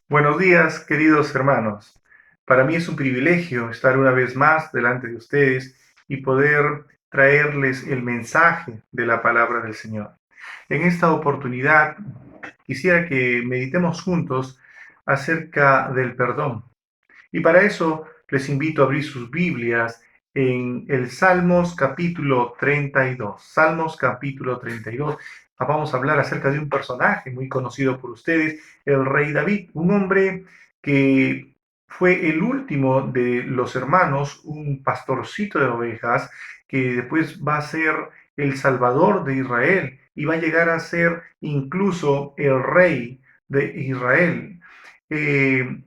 Buenos días, queridos hermanos. Para mí es un privilegio estar una vez más delante de ustedes y poder traerles el mensaje de la palabra del Señor. En esta oportunidad quisiera que meditemos juntos acerca del perdón. Y para eso les invito a abrir sus Biblias en el Salmos capítulo 32. Salmos capítulo 32. Vamos a hablar acerca de un personaje muy conocido por ustedes, el rey David, un hombre que fue el último de los hermanos, un pastorcito de ovejas, que después va a ser el salvador de Israel y va a llegar a ser incluso el rey de Israel. Eh,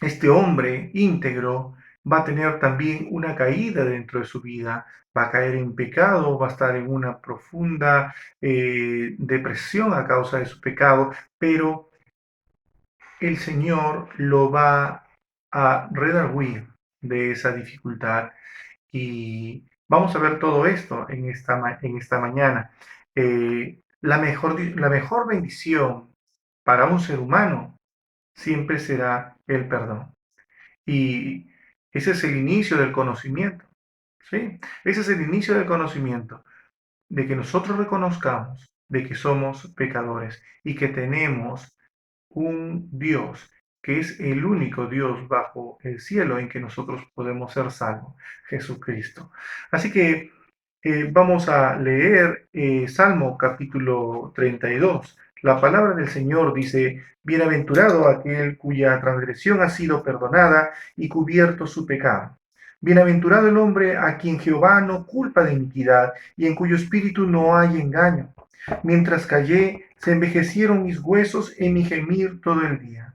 este hombre íntegro va a tener también una caída dentro de su vida, va a caer en pecado, va a estar en una profunda depresión a causa de su pecado, pero el Señor lo va a redarguir de esa dificultad y vamos a ver todo esto en esta mañana. La mejor bendición para un ser humano siempre será el perdón. Y ese es el inicio del conocimiento, ¿sí? Ese es el inicio del conocimiento, de que nosotros reconozcamos de que somos pecadores y que tenemos un Dios que es el único Dios bajo el cielo en que nosotros podemos ser salvos, Jesucristo. Así que vamos a leer Salmo capítulo 32. La palabra del Señor dice, bienaventurado aquel cuya transgresión ha sido perdonada y cubierto su pecado. Bienaventurado el hombre a quien Jehová no culpa de iniquidad y en cuyo espíritu no hay engaño. Mientras callé, se envejecieron mis huesos en mi gemir todo el día,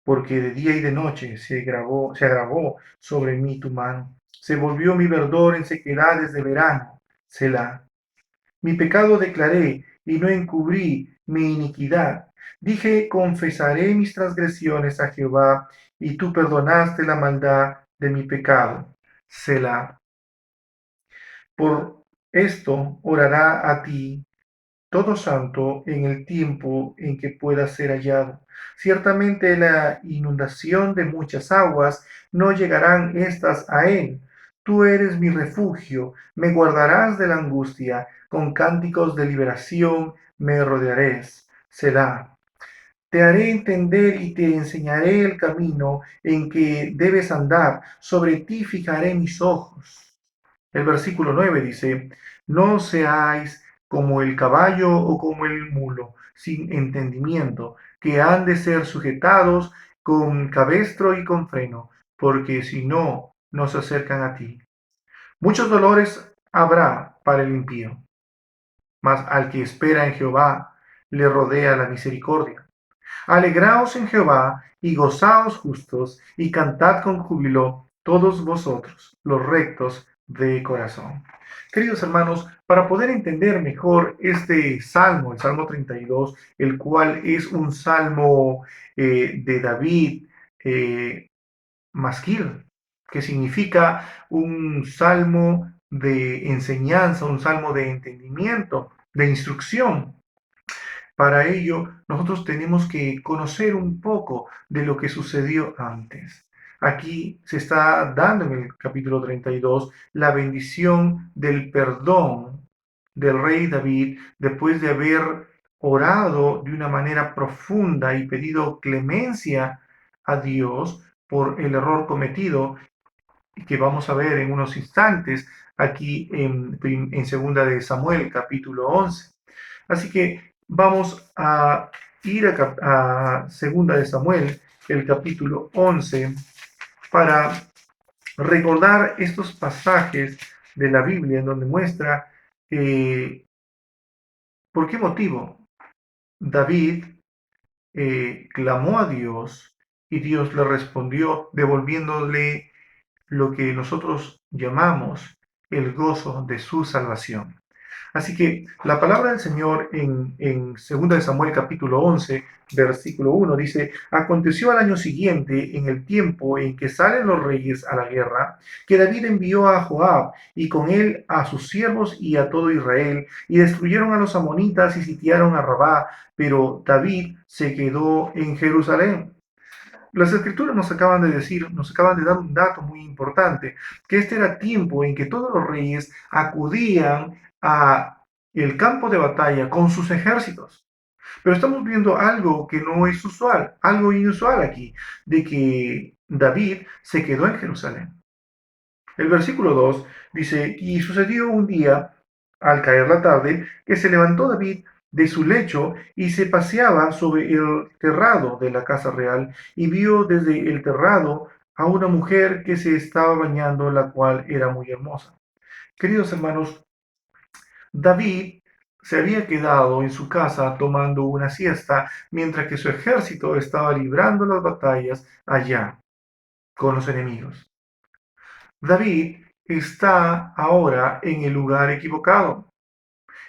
porque de día y de noche se agravó sobre mí tu mano. Se volvió mi verdor en sequedades de verano. Selah. Mi pecado declaré y no encubrí mi iniquidad. Dije, confesaré mis transgresiones a Jehová, y tú perdonaste la maldad de mi pecado. Selah. Por esto orará a ti todo santo en el tiempo en que pueda ser hallado. Ciertamente la inundación de muchas aguas no llegarán estas a él. Tú eres mi refugio, me guardarás de la angustia, con cánticos de liberación me rodearás. Selah. Te haré entender y te enseñaré el camino en que debes andar. Sobre ti fijaré mis ojos. El versículo 9 dice, no seáis como el caballo o como el mulo, sin entendimiento, que han de ser sujetados con cabestro y con freno, porque si no, no se acercan a ti. Muchos dolores habrá para el impío, mas al que espera en Jehová le rodea la misericordia. Alegraos en Jehová y gozaos justos, y cantad con júbilo todos vosotros, los rectos de corazón. Queridos hermanos, para poder entender mejor este salmo, el Salmo 32, el cual es un salmo de David masquil, que significa un salmo de enseñanza, un salmo de entendimiento, de instrucción. Para ello, nosotros tenemos que conocer un poco de lo que sucedió antes. Aquí se está dando en el capítulo 32 la bendición del perdón del rey David después de haber orado de una manera profunda y pedido clemencia a Dios por el error cometido que vamos a ver en unos instantes aquí en segunda de Samuel capítulo 11. Así que vamos a ir a segunda de Samuel, el capítulo 11, para recordar estos pasajes de la Biblia en donde muestra por qué motivo David clamó a Dios y Dios le respondió devolviéndole lo que nosotros llamamos el gozo de su salvación. Así que la palabra del Señor en 2 de Samuel capítulo 11, versículo 1 dice, aconteció al año siguiente, en el tiempo en que salen los reyes a la guerra, que David envió a Joab y con él a sus siervos y a todo Israel, y destruyeron a los amonitas y sitiaron a Rabá, pero David se quedó en Jerusalén. Las escrituras nos acaban de decir, nos acaban de dar un dato muy importante, que este era tiempo en que todos los reyes acudían a el campo de batalla con sus ejércitos. Pero estamos viendo algo que no es usual, algo inusual aquí, de que David se quedó en Jerusalén. El versículo 2 dice, y sucedió un día, al caer la tarde, que se levantó David de su lecho y se paseaba sobre el terrado de la casa real y vio desde el terrado a una mujer que se estaba bañando, la cual era muy hermosa. Queridos hermanos, David se había quedado en su casa tomando una siesta mientras que su ejército estaba librando las batallas allá con los enemigos. David está ahora en el lugar equivocado.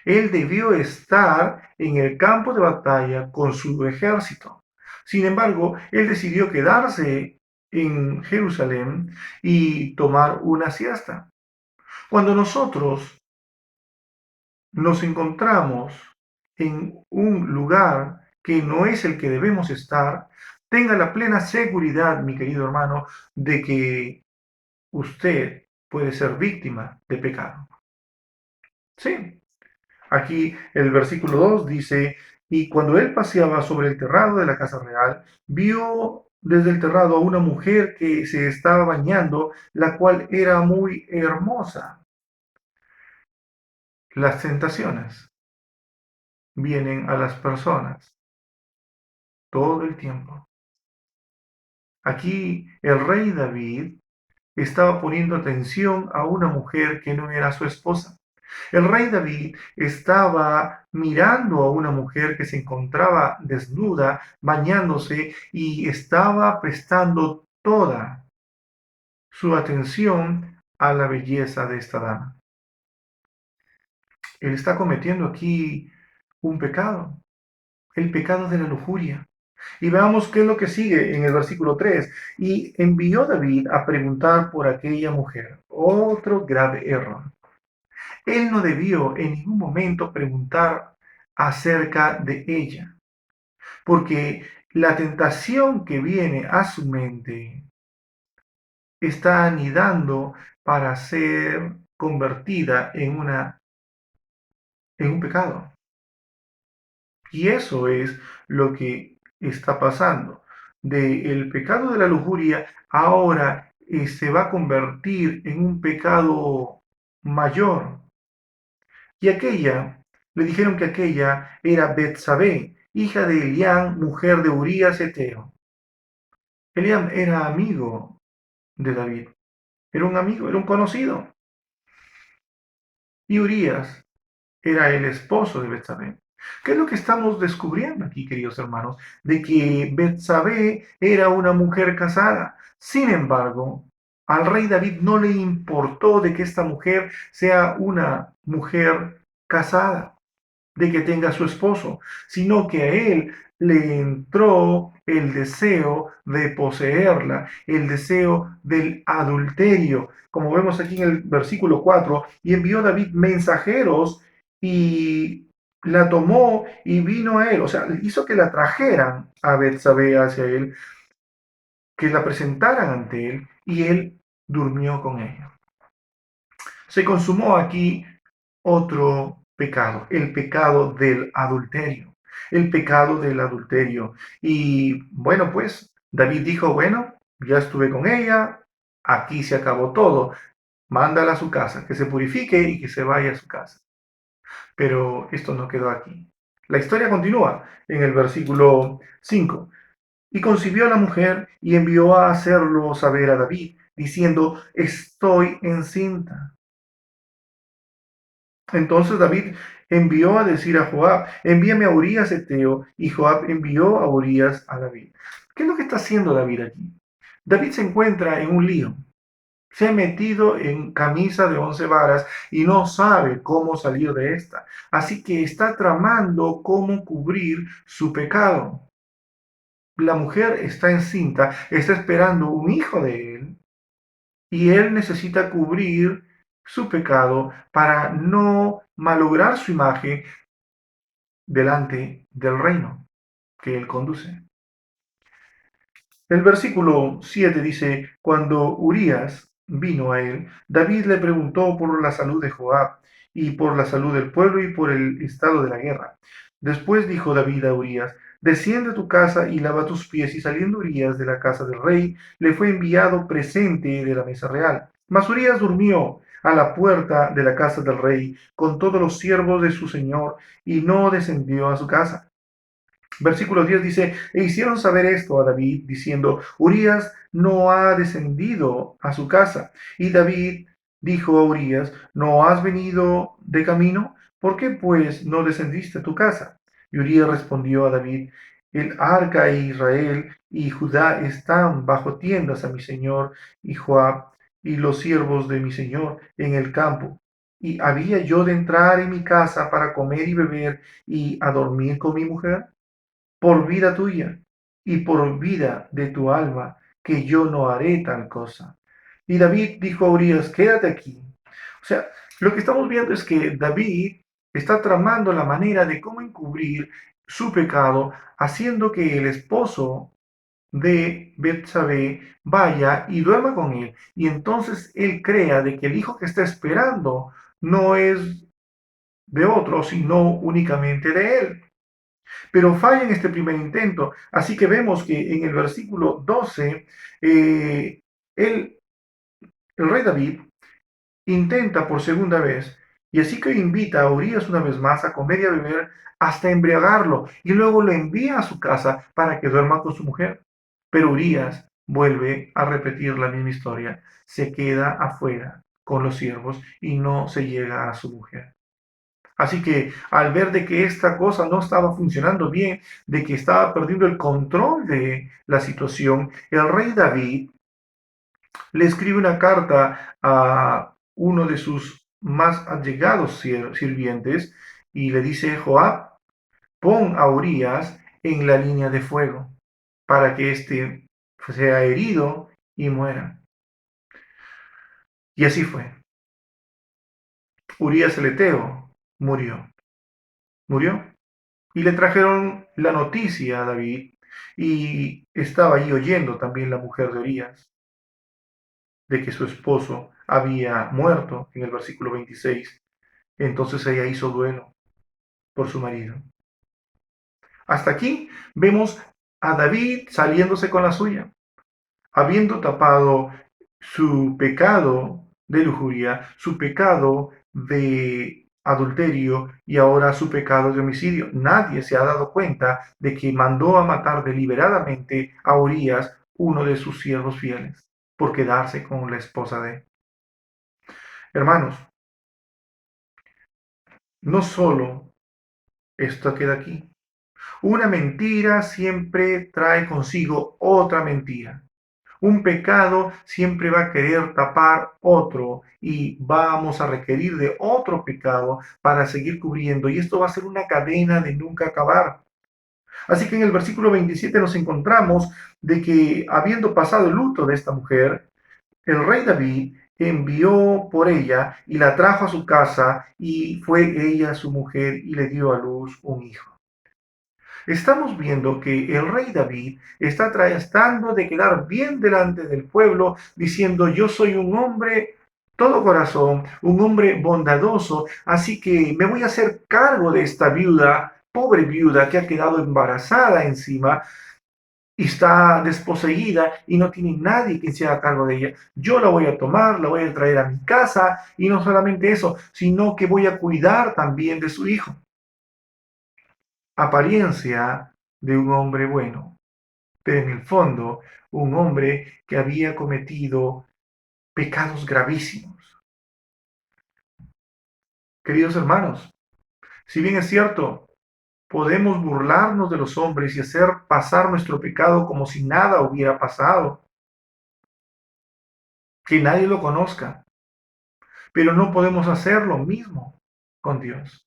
Él debió estar en el campo de batalla con su ejército. Sin embargo, él decidió quedarse en Jerusalén y tomar una siesta. Cuando nosotros nos encontramos en un lugar que no es el que debemos estar, tenga la plena seguridad, mi querido hermano, de que usted puede ser víctima de pecado. Sí, aquí el versículo 2 dice, y cuando él paseaba sobre el terrado de la casa real, vio desde el terrado a una mujer que se estaba bañando, la cual era muy hermosa. Las tentaciones vienen a las personas todo el tiempo. Aquí el rey David estaba poniendo atención a una mujer que no era su esposa. El rey David estaba mirando a una mujer que se encontraba desnuda, bañándose, y estaba prestando toda su atención a la belleza de esta dama. Él está cometiendo aquí un pecado, el pecado de la lujuria. Y veamos qué es lo que sigue en el versículo 3. Y envió David a preguntar por aquella mujer. Otro grave error. Él no debió en ningún momento preguntar acerca de ella, porque la tentación que viene a su mente está anidando para ser convertida en un pecado. Y eso es lo que está pasando. El pecado de la lujuria ahora se va a convertir en un pecado mayor. Y le dijeron que aquella era Betsabé, hija de Eliam, mujer de Urías Eteo. Eliam era amigo de David, era un amigo, era un conocido. Y Urías era el esposo de Betsabé. ¿Qué es lo que estamos descubriendo aquí, queridos hermanos? De que Betsabé era una mujer casada. Sin embargo, al rey David no le importó de que esta mujer sea una mujer casada, de que tenga su esposo, sino que a él le entró el deseo de poseerla, el deseo del adulterio, como vemos aquí en el versículo 4, y envió David mensajeros y la tomó y vino a él, o sea, hizo que la trajeran a Betsabé hacia él, que la presentaran ante él, y él durmió con ella. Se consumó aquí otro pecado, el pecado del adulterio, el pecado del adulterio. Y bueno, pues David dijo, bueno, ya estuve con ella, aquí se acabó todo, mándala a su casa, que se purifique y que se vaya a su casa. Pero esto no quedó aquí. La historia continúa en el versículo 5. Y concibió a la mujer y envió a hacerlo saber a David, diciendo, estoy encinta. Entonces David envió a decir a Joab, envíame a Urías Eteo, y Joab envió a Urías a David. ¿Qué es lo que está haciendo David aquí? David se encuentra en un lío. Se ha metido en camisa de 11 varas y no sabe cómo salir de esta. Así que está tramando cómo cubrir su pecado. La mujer está encinta, está esperando un hijo de él y él necesita cubrir su pecado para no malograr su imagen delante del reino que él conduce. El versículo 7 dice, cuando Urías vino a él, David le preguntó por la salud de Joab y por la salud del pueblo y por el estado de la guerra. Después dijo David a Urías, desciende a tu casa y lava tus pies. Y saliendo Urías de la casa del rey, le fue enviado presente de la mesa real. Mas Urías durmió a la puerta de la casa del rey con todos los siervos de su señor y no descendió a su casa. Versículo 10 dice, e hicieron saber esto a David, diciendo, Urías no ha descendido a su casa. Y David dijo a Urías, ¿no has venido de camino? ¿Por qué pues no descendiste a tu casa? Y Urías respondió a David, el arca e Israel y Judá están bajo tiendas a mi señor y Joab y los siervos de mi señor en el campo. ¿Y había yo de entrar en mi casa para comer y beber y a dormir con mi mujer? Por vida tuya y por vida de tu alma, que yo no haré tal cosa. Y David dijo a Urias, quédate aquí. O sea, lo que estamos viendo es que David está tramando la manera de cómo encubrir su pecado, haciendo que el esposo de Betsabé vaya y duerma con él. Y entonces él crea de que el hijo que está esperando no es de otro, sino únicamente de él, pero falla en este primer intento. Así que vemos que en el versículo 12, el, el rey David intenta por segunda vez, y así que invita a Urias una vez más a comer y a beber hasta embriagarlo, y luego lo envía a su casa para que duerma con su mujer. Pero Urias vuelve a repetir la misma historia, se queda afuera con los siervos y no se llega a su mujer. Así que al ver de que esta cosa no estaba funcionando bien, de que estaba perdiendo el control de la situación, el rey David le escribe una carta a uno de sus más allegados sirvientes y le dice, Joab, pon a Urias en la línea de fuego para que éste sea herido y muera. Y así fue. Urias el Eteo murió. Murió. Y le trajeron la noticia a David y estaba ahí oyendo también la mujer de Urías de que su esposo había muerto en el versículo 26. Entonces ella hizo duelo por su marido. Hasta aquí vemos a David saliéndose con la suya, habiendo tapado su pecado de lujuria, su pecado de adulterio y ahora su pecado de homicidio. Nadie se ha dado cuenta de que mandó a matar deliberadamente a Urias, uno de sus siervos fieles, por quedarse con la esposa de él. Hermanos, no solo esto queda aquí. Una mentira siempre trae consigo otra mentira. Un pecado siempre va a querer tapar otro y vamos a requerir de otro pecado para seguir cubriendo. Y esto va a ser una cadena de nunca acabar. Así que en el versículo 27 nos encontramos de que habiendo pasado el luto de esta mujer, el rey David envió por ella y la trajo a su casa y fue ella su mujer y le dio a luz un hijo. Estamos viendo que el rey David está tratando de quedar bien delante del pueblo, diciendo, yo soy un hombre todo corazón, un hombre bondadoso, así que me voy a hacer cargo de esta viuda, pobre viuda que ha quedado embarazada encima y está desposeída y no tiene nadie que se haga cargo de ella. Yo la voy a tomar, la voy a traer a mi casa y no solamente eso, sino que voy a cuidar también de su hijo. Apariencia de un hombre bueno, pero en el fondo un hombre que había cometido pecados gravísimos. Queridos hermanos, si bien es cierto, podemos burlarnos de los hombres y hacer pasar nuestro pecado como si nada hubiera pasado, que nadie lo conozca, pero no podemos hacer lo mismo con Dios.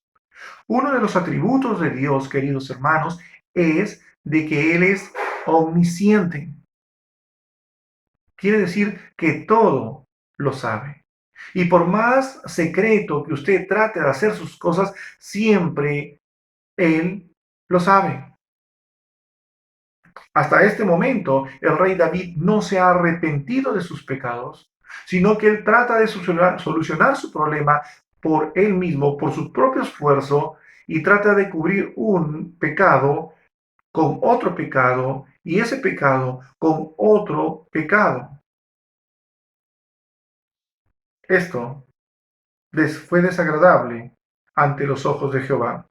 Uno de los atributos de Dios, queridos hermanos, es de que Él es omnisciente. Quiere decir que todo lo sabe. Y por más secreto que usted trate de hacer sus cosas, siempre Él lo sabe. Hasta este momento, el rey David no se ha arrepentido de sus pecados, sino que él trata de solucionar su problema por él mismo, por su propio esfuerzo, y trata de cubrir un pecado con otro pecado y ese pecado con otro pecado. Esto fue desagradable ante los ojos de Jehová.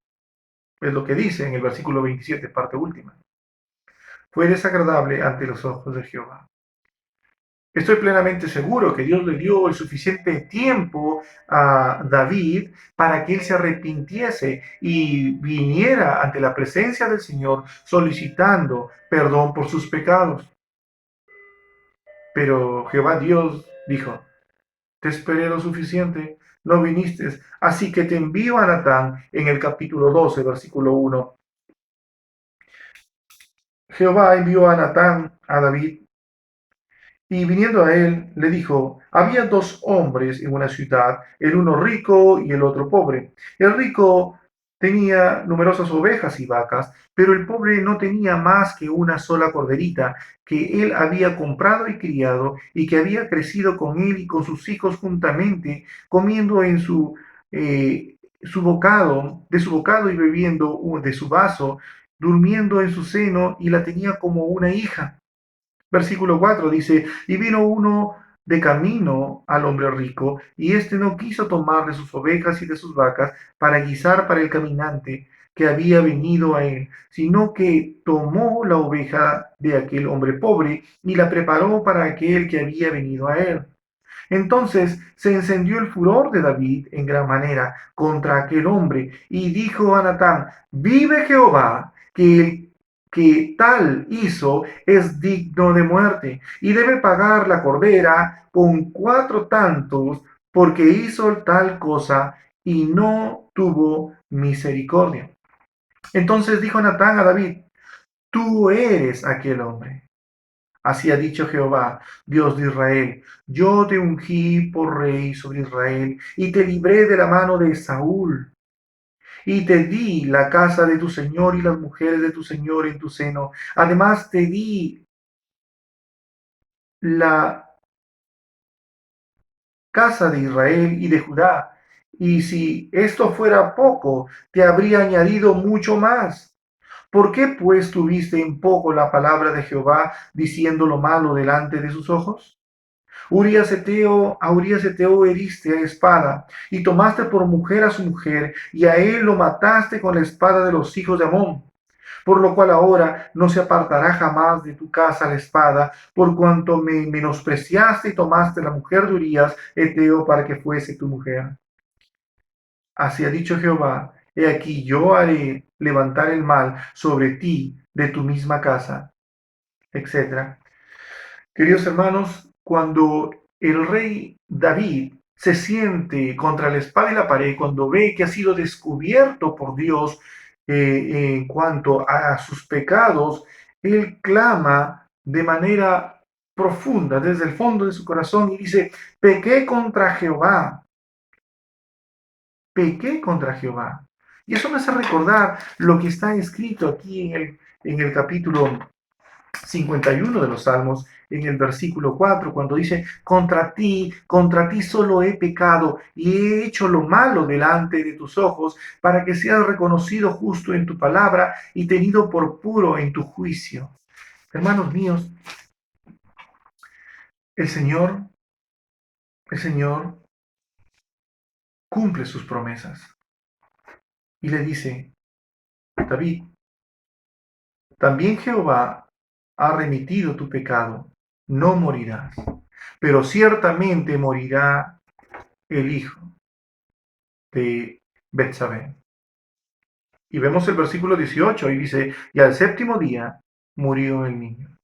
Es lo que dice en el versículo 27, parte última. Fue desagradable ante los ojos de Jehová. Estoy plenamente seguro que Dios le dio el suficiente tiempo a David para que él se arrepintiese y viniera ante la presencia del Señor solicitando perdón por sus pecados. Pero Jehová Dios dijo, te esperé lo suficiente, no viniste, así que te envío a Natán en el capítulo 12, versículo 1. Jehová envió a Natán a David. Y viniendo a él, le dijo, había dos hombres en una ciudad, el uno rico y el otro pobre. El rico tenía numerosas ovejas y vacas, pero el pobre no tenía más que una sola corderita que él había comprado y criado y que había crecido con él y con sus hijos juntamente, comiendo en su bocado y bebiendo de su vaso, durmiendo en su seno y la tenía como una hija. Versículo 4 dice, y vino uno de camino al hombre rico, y éste no quiso tomar de sus ovejas y de sus vacas para guisar para el caminante que había venido a él, sino que tomó la oveja de aquel hombre pobre y la preparó para aquel que había venido a él. Entonces se encendió el furor de David en gran manera contra aquel hombre y dijo a Natán, vive Jehová, que el que tal hizo es digno de muerte y debe pagar la cordera con 4 tantos porque hizo tal cosa y no tuvo misericordia. Entonces dijo Natán a David, tú eres aquel hombre. Así ha dicho Jehová, Dios de Israel, yo te ungí por rey sobre Israel y te libré de la mano de Saúl y te di la casa de tu señor y las mujeres de tu señor en tu seno. Además te di la casa de Israel y de Judá. Y si esto fuera poco, te habría añadido mucho más. ¿Por qué pues tuviste en poco la palabra de Jehová diciendo lo malo delante de sus ojos? A Urías Eteo heriste a espada, y tomaste por mujer a su mujer, y a él lo mataste con la espada de los hijos de Amón. Por lo cual ahora no se apartará jamás de tu casa la espada, por cuanto me menospreciaste y tomaste la mujer de Urías Eteo para que fuese tu mujer. Así ha dicho Jehová, he aquí yo haré levantar el mal sobre ti de tu misma casa, etc. Queridos hermanos, cuando el rey David se siente contra la espada y la pared, cuando ve que ha sido descubierto por Dios en cuanto a sus pecados, él clama de manera profunda desde el fondo de su corazón y dice, pequé contra Jehová. Y eso me hace recordar lo que está escrito aquí en el capítulo 51 de los Salmos, en el versículo 4, cuando dice, contra ti solo he pecado y he hecho lo malo delante de tus ojos, para que seas reconocido justo en tu palabra y tenido por puro en tu juicio. Hermanos míos, el Señor, el Señor cumple sus promesas y le dice, David, también Jehová ha remitido tu pecado, no morirás, pero ciertamente morirá el hijo de Betsabé. Y vemos el versículo 18 y dice, y al séptimo día murió el niño.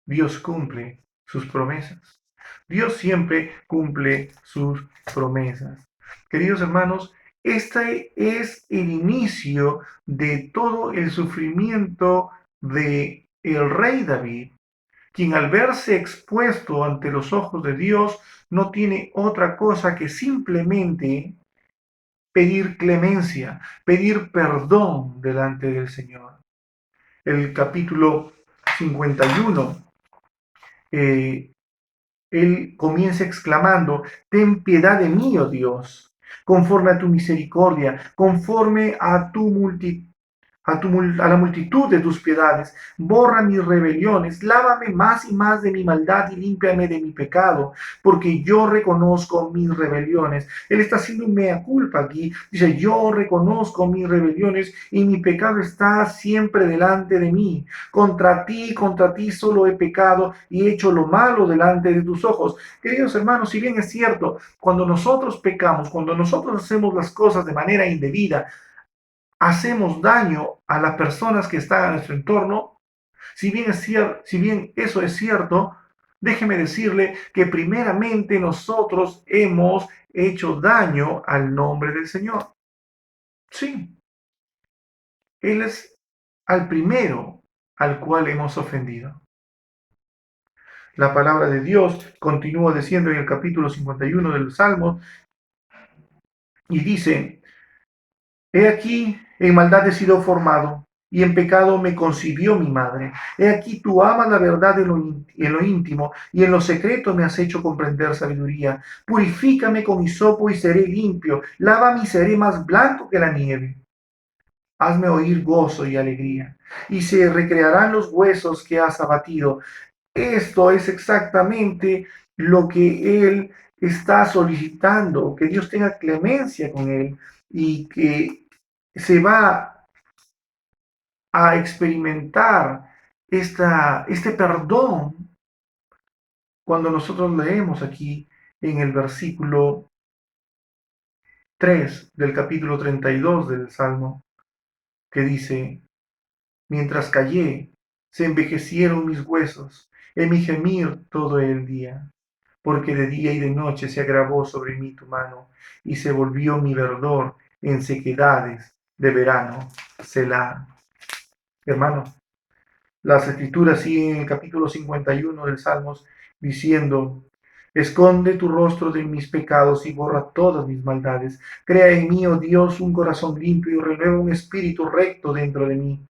Dios cumple sus promesas. Dios siempre cumple sus promesas. Queridos hermanos, este es el inicio de todo el sufrimiento de el rey David, quien al verse expuesto ante los ojos de Dios no tiene otra cosa que simplemente pedir clemencia, pedir perdón delante del Señor. El capítulo 51, eh, él comienza exclamando: ten piedad de mí, oh Dios, conforme a tu misericordia, conforme a tu multitud, a la multitud de tus piedades, borra mis rebeliones, lávame más y más de mi maldad y límpiame de mi pecado, porque yo reconozco mis rebeliones. Él está haciendo un mea culpa aquí, dice: yo reconozco mis rebeliones y mi pecado está siempre delante de mí. Contra ti solo he pecado y he hecho lo malo delante de tus ojos. Queridos hermanos, si bien es cierto, cuando nosotros pecamos, cuando nosotros hacemos las cosas de manera indebida, hacemos daño a las personas que están a nuestro entorno. Si bien eso es cierto, déjeme decirle que primeramente nosotros hemos hecho daño al nombre del Señor. Sí, Él es al primero al cual hemos ofendido. La palabra de Dios continúa diciendo en el capítulo 51 del Salmo y dice: he aquí, en maldad he sido formado, y en pecado me concibió mi madre. He aquí, tú amas la verdad en lo íntimo, y en lo secreto me has hecho comprender sabiduría. Purifícame con hisopo y seré limpio. Lávame y seré más blanco que la nieve. Hazme oír gozo y alegría, y se recrearán los huesos que has abatido. Esto es exactamente lo que él está solicitando, que Dios tenga clemencia con él y que se va a experimentar este perdón cuando nosotros leemos aquí en el versículo 3 del capítulo 32 del Salmo, que dice: mientras callé, se envejecieron mis huesos en mi gemir todo el día, porque de día y de noche se agravó sobre mí tu mano, y se volvió mi verdor en sequedades de verano. Selah. Hermano, las escrituras siguen en el capítulo 51 del Salmos diciendo: esconde tu rostro de mis pecados y borra todas mis maldades. Crea en mí, oh Dios, un corazón limpio y renueva un espíritu recto dentro de mí.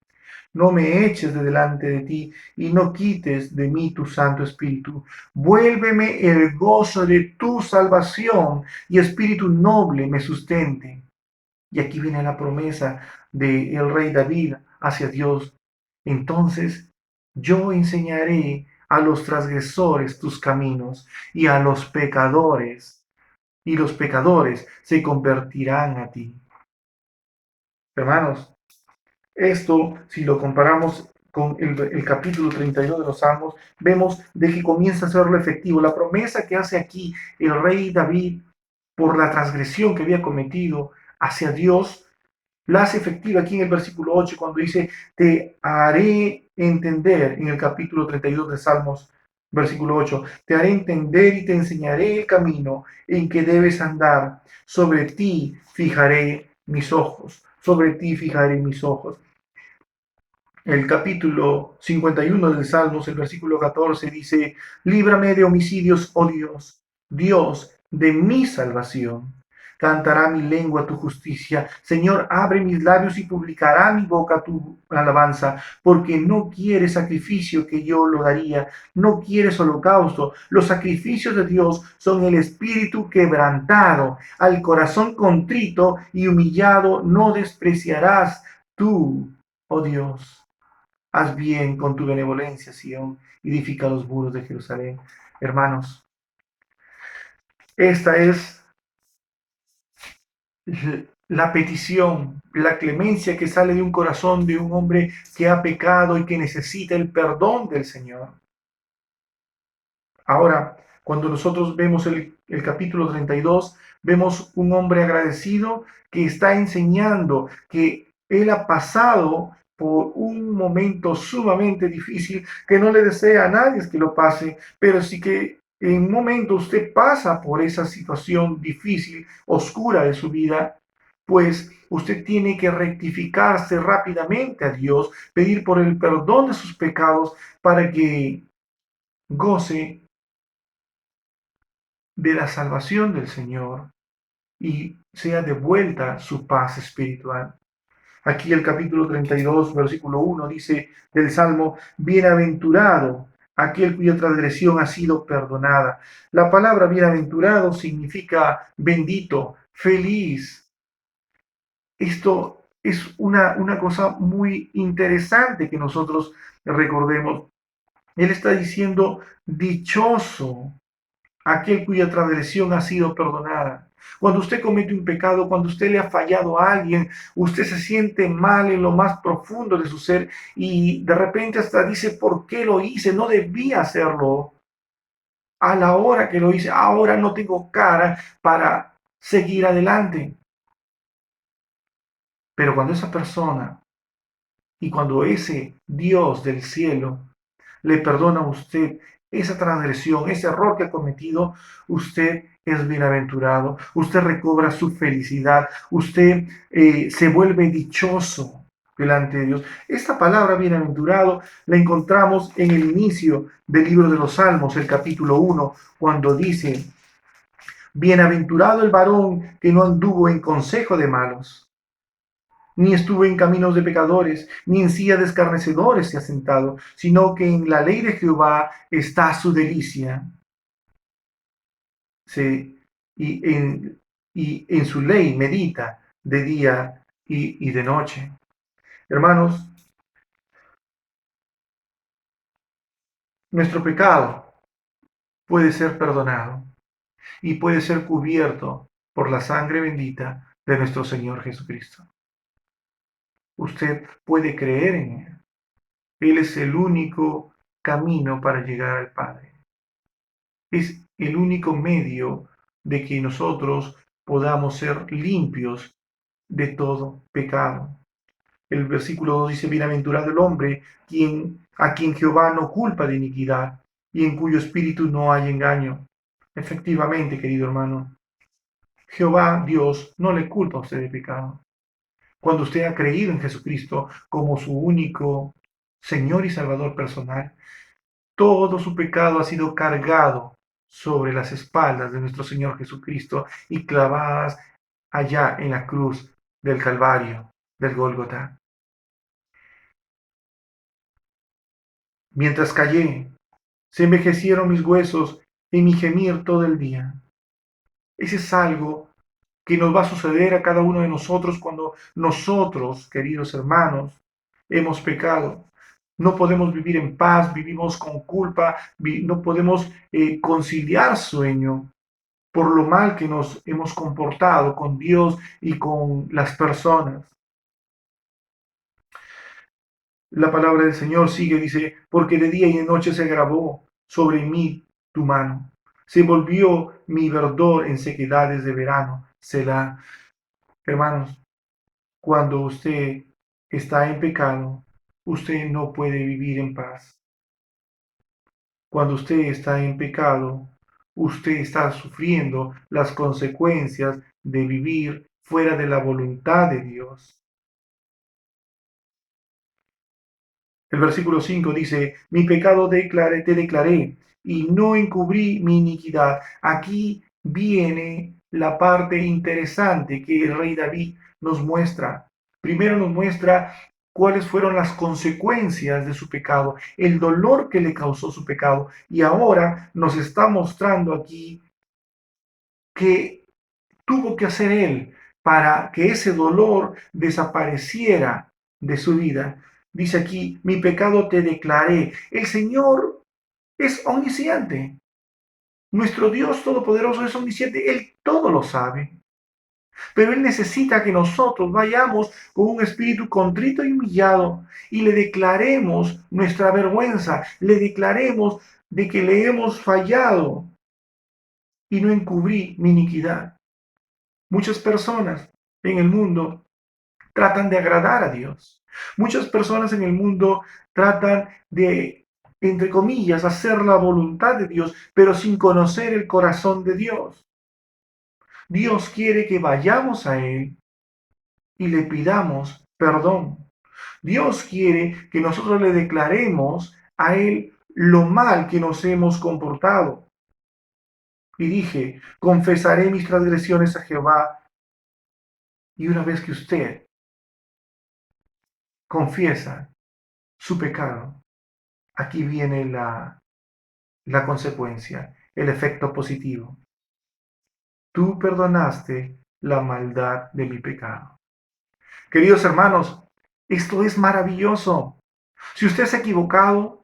No me eches de delante de ti y no quites de mí tu Santo Espíritu. Vuélveme el gozo de tu salvación y espíritu noble me sustente. Y aquí viene la promesa del rey David hacia Dios. Entonces yo enseñaré a los transgresores tus caminos y a y los pecadores se convertirán a ti. Hermanos, esto, si lo comparamos con el capítulo 32 de los Salmos, vemos de que comienza a serlo efectivo. La promesa que hace aquí el rey David por la transgresión que había cometido hacia Dios, la hace efectiva aquí en el versículo 8 cuando dice: te haré entender, en el capítulo 32 de Salmos, versículo 8, te haré entender y te enseñaré el camino en que debes andar. Sobre ti fijaré mis ojos, sobre ti fijaré mis ojos. El capítulo 51 del Salmos, el versículo 14 dice: líbrame de homicidios, oh Dios, Dios de mi salvación. Cantará mi lengua tu justicia. Señor, abre mis labios y publicará mi boca tu alabanza, porque no quieres sacrificio que yo lo daría, no quieres holocausto. Los sacrificios de Dios son el espíritu quebrantado, al corazón contrito y humillado no despreciarás tú, oh Dios. Haz bien con tu benevolencia, Sión, edifica los muros de Jerusalén. Hermanos, esta es la petición, la clemencia que sale de un corazón de un hombre que ha pecado y que necesita el perdón del Señor. Ahora, cuando nosotros vemos el capítulo 32, vemos un hombre agradecido que está enseñando que él ha pasado por un momento sumamente difícil, que no le desea a nadie que lo pase, pero sí que en un momento usted pasa por esa situación difícil, oscura de su vida, pues usted tiene que rectificarse rápidamente a Dios, pedir por el perdón de sus pecados para que goce de la salvación del Señor y sea devuelta su paz espiritual. Aquí el capítulo 32, versículo 1 dice del Salmo, bienaventurado aquel cuya transgresión ha sido perdonada. La palabra bienaventurado significa bendito, feliz. Esto es una cosa muy interesante que nosotros recordemos. Él está diciendo, dichoso aquel cuya transgresión ha sido perdonada. Cuando usted comete un pecado, cuando usted le ha fallado a alguien, usted se siente mal en lo más profundo de su ser y de repente hasta dice, ¿por qué lo hice? No debía hacerlo. A la hora que lo hice, ahora no tengo cara para seguir adelante. Pero cuando esa persona y cuando ese Dios del cielo le perdona a usted esa transgresión, ese error que ha cometido, usted es bienaventurado, usted recobra su felicidad, usted se vuelve dichoso delante de Dios. Esta palabra bienaventurado la encontramos en el inicio del libro de los Salmos, el capítulo 1, cuando dice, bienaventurado el varón que no anduvo en consejo de malos, ni estuvo en caminos de pecadores, ni en silla de escarnecedores se ha sentado, sino que en la ley de Jehová está su delicia. Se, y, en, y en su ley medita de día y de noche. Hermanos, nuestro pecado puede ser perdonado y puede ser cubierto por la sangre bendita de nuestro Señor Jesucristo. Usted puede creer en Él. Él es el único camino para llegar al Padre. Es el único medio de que nosotros podamos ser limpios de todo pecado. El versículo 2 dice, bienaventurado el hombre a quien Jehová no culpa de iniquidad y en cuyo espíritu no hay engaño. Efectivamente, querido hermano, Jehová Dios no le culpa a usted de pecado. Cuando usted ha creído en Jesucristo como su único Señor y Salvador personal, todo su pecado ha sido cargado sobre las espaldas de nuestro Señor Jesucristo y clavadas allá en la cruz del Calvario, del Gólgota. Mientras callé, se envejecieron mis huesos en mi gemir todo el día. Ese es algo que nos va a suceder a cada uno de nosotros cuando nosotros, queridos hermanos, hemos pecado. No podemos vivir en paz, vivimos con culpa, no podemos conciliar sueño por lo mal que nos hemos comportado con Dios y con las personas. La palabra del Señor sigue, dice, porque de día y de noche se agravó sobre mí tu mano. Se volvió mi verdor en sequedades de verano. Selah. Hermanos, cuando usted está en pecado, usted no puede vivir en paz. Cuando usted está en pecado, usted está sufriendo las consecuencias de vivir fuera de la voluntad de Dios. El versículo 5 dice, mi pecado te declaré y no encubrí mi iniquidad. Aquí viene la parte interesante que el rey David nos muestra. Primero nos muestra cuáles fueron las consecuencias de su pecado, el dolor que le causó su pecado. Y ahora nos está mostrando aquí que tuvo que hacer él para que ese dolor desapareciera de su vida. Dice aquí, mi pecado te declaré. El Señor es omnisciente. Nuestro Dios Todopoderoso es omnisciente. Él todo lo sabe. Pero Él necesita que nosotros vayamos con un espíritu contrito y humillado y le declaremos nuestra vergüenza, le declaremos de que le hemos fallado y no encubrí mi iniquidad. Muchas personas en el mundo tratan de agradar a Dios. Muchas personas en el mundo tratan de entre comillas, hacer la voluntad de Dios, pero sin conocer el corazón de Dios. Dios quiere que vayamos a Él y le pidamos perdón. Dios quiere que nosotros le declaremos a Él lo mal que nos hemos comportado. Y dije, confesaré mis transgresiones a Jehová. Y una vez que usted confiesa su pecado, aquí viene la consecuencia, el efecto positivo. Tú perdonaste la maldad de mi pecado. Queridos hermanos, esto es maravilloso. Si usted se ha equivocado,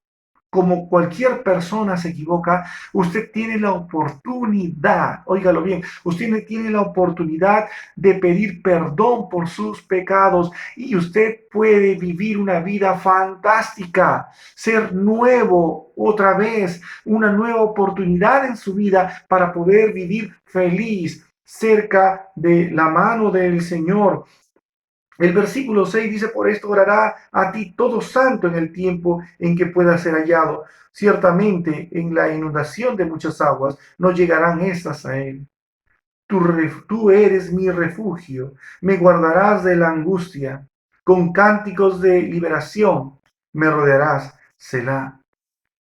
como cualquier persona se equivoca, usted tiene la oportunidad, óigalo bien, usted tiene la oportunidad de pedir perdón por sus pecados y usted puede vivir una vida fantástica, ser nuevo otra vez, una nueva oportunidad en su vida para poder vivir feliz cerca de la mano del Señor. El versículo 6 dice, por esto orará a ti todo santo en el tiempo en que pueda ser hallado. Ciertamente en la inundación de muchas aguas no llegarán estas a él. Tú eres mi refugio, me guardarás de la angustia. Con cánticos de liberación me rodearás, Selah.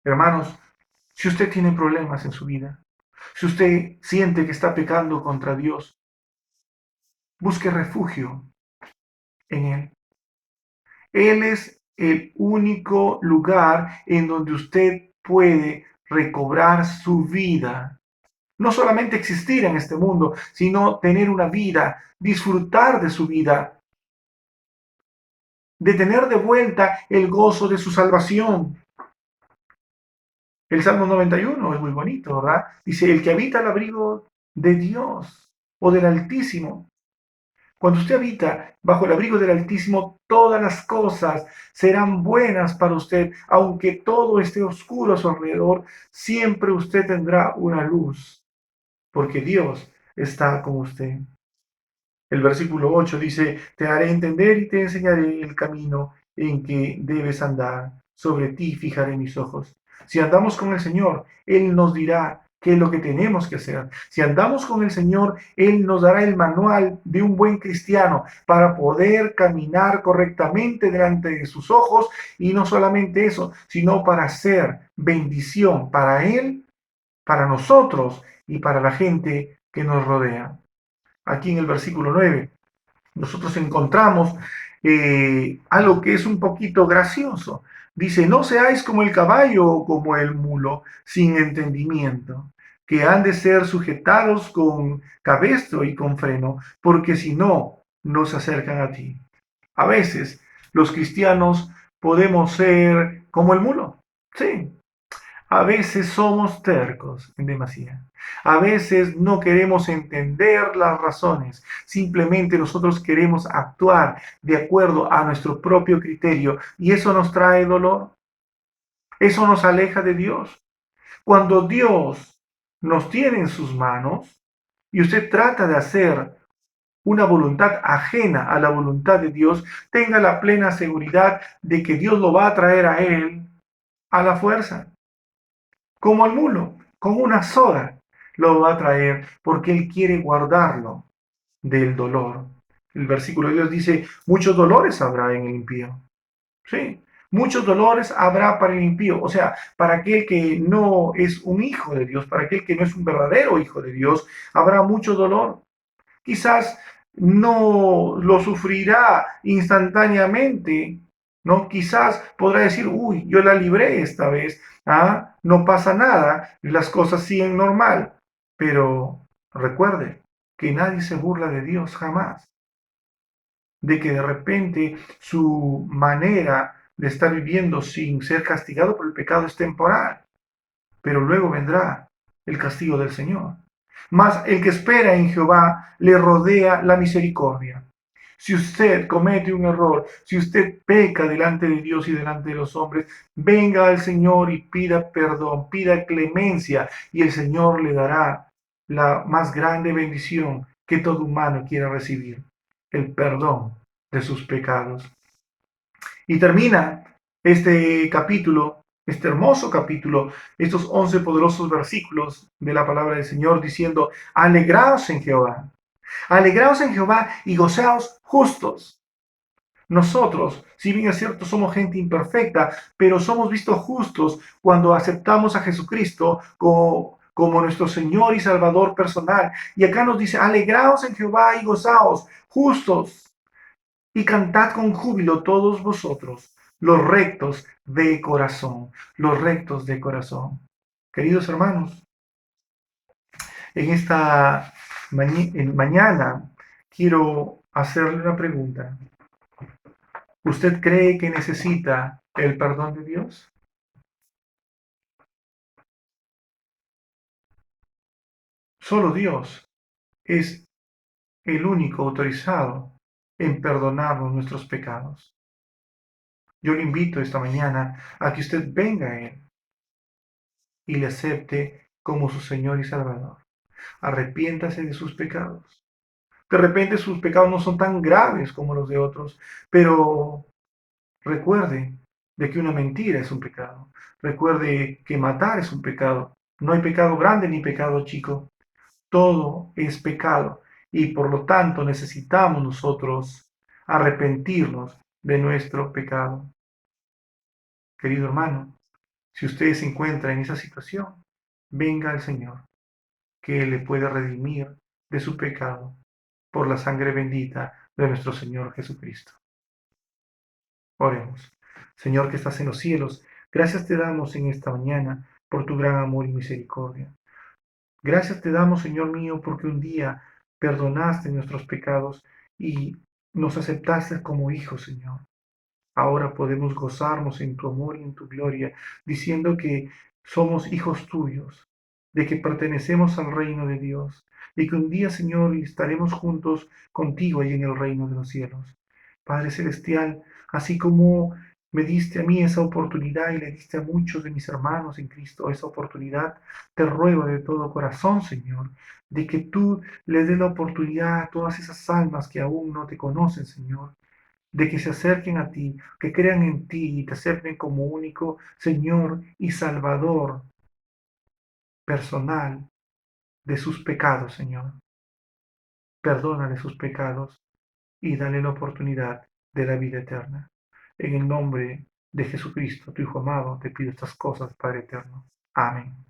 Hermanos, si usted tiene problemas en su vida, si usted siente que está pecando contra Dios, busque refugio en Él. Él es el único lugar en donde usted puede recobrar su vida. No solamente existir en este mundo, sino tener una vida, disfrutar de su vida, de tener de vuelta el gozo de su salvación. El Salmo 91 es muy bonito, ¿verdad? Dice, el que habita al abrigo de Dios o del Altísimo. Cuando usted habita bajo el abrigo del Altísimo, todas las cosas serán buenas para usted. Aunque todo esté oscuro a su alrededor, siempre usted tendrá una luz, porque Dios está con usted. El versículo 8 dice, te haré entender y te enseñaré el camino en que debes andar. Sobre ti fijaré mis ojos. Si andamos con el Señor, Él nos dirá qué es lo que tenemos que hacer. Si andamos con el Señor, Él nos dará el manual de un buen cristiano para poder caminar correctamente delante de sus ojos y no solamente eso, sino para ser bendición para Él, para nosotros y para la gente que nos rodea. Aquí en el versículo 9, nosotros encontramos algo que es un poquito gracioso. Dice, no seáis como el caballo o como el mulo, sin entendimiento, que han de ser sujetados con cabestro y con freno, porque si no, no se acercan a ti. A veces los cristianos podemos ser como el mulo. Sí, a veces somos tercos en demasía. A veces no queremos entender las razones. Simplemente nosotros queremos actuar de acuerdo a nuestro propio criterio y eso nos trae dolor. Eso nos aleja de Dios. Cuando Dios nos tiene en sus manos y usted trata de hacer una voluntad ajena a la voluntad de Dios, tenga la plena seguridad de que Dios lo va a traer a él a la fuerza, como al mulo, con una soga lo va a traer porque Él quiere guardarlo del dolor. El versículo de Dios dice, muchos dolores habrá en el impío. Sí, muchos dolores habrá para el impío, o sea, para aquel que no es un hijo de Dios, para aquel que no es un verdadero hijo de Dios, habrá mucho dolor. Quizás no lo sufrirá instantáneamente, ¿no? Quizás podrá decir, uy, yo la libré esta vez, no pasa nada, las cosas siguen normal, pero recuerde que nadie se burla de Dios jamás, de que de repente su manera de estar viviendo sin ser castigado por el pecado es temporal, pero luego vendrá el castigo del Señor. Mas el que espera en Jehová le rodea la misericordia. Si usted comete un error, si usted peca delante de Dios y delante de los hombres, venga al Señor y pida perdón, pida clemencia, y el Señor le dará la más grande bendición que todo humano quiera recibir, el perdón de sus pecados. Y termina este capítulo este hermoso capítulo, estos 11 poderosos versículos de la palabra del Señor diciendo, alegraos en Jehová y gozaos justos. Nosotros, si bien es cierto, somos gente imperfecta, pero somos vistos justos cuando aceptamos a Jesucristo como nuestro Señor y Salvador personal. Y acá nos dice, alegraos en Jehová y gozaos justos y cantad con júbilo todos vosotros, los rectos de corazón, los rectos de corazón. Queridos hermanos, en esta mañana quiero hacerle una pregunta. ¿Usted cree que necesita el perdón de Dios? Solo Dios es el único autorizado en perdonarnos nuestros pecados. Yo le invito esta mañana a que usted venga a Él y le acepte como su Señor y Salvador. Arrepiéntase de sus pecados. De repente sus pecados no son tan graves como los de otros, pero recuerde de que una mentira es un pecado. Recuerde que matar es un pecado. No hay pecado grande ni pecado chico. Todo es pecado y por lo tanto necesitamos nosotros arrepentirnos de nuestro pecado. Querido hermano, si usted se encuentra en esa situación, venga al Señor, que Él le puede redimir de su pecado por la sangre bendita de nuestro Señor Jesucristo. Oremos. Señor que estás en los cielos, gracias te damos en esta mañana por tu gran amor y misericordia. Gracias te damos, Señor mío, porque un día perdonaste nuestros pecados y nos aceptaste como hijos, Señor. Ahora podemos gozarnos en tu amor y en tu gloria, diciendo que somos hijos tuyos, de que pertenecemos al reino de Dios, y que un día, Señor, estaremos juntos contigo ahí en el reino de los cielos. Padre Celestial, así como me diste a mí esa oportunidad y le diste a muchos de mis hermanos en Cristo esa oportunidad, te ruego de todo corazón, Señor, de que tú les des la oportunidad a todas esas almas que aún no te conocen, Señor, de que se acerquen a ti, que crean en ti y te acepten como único Señor y Salvador personal de sus pecados, Señor. Perdónale sus pecados y dale la oportunidad de la vida eterna. En el nombre de Jesucristo, tu Hijo amado, te pido estas cosas, Padre eterno. Amén.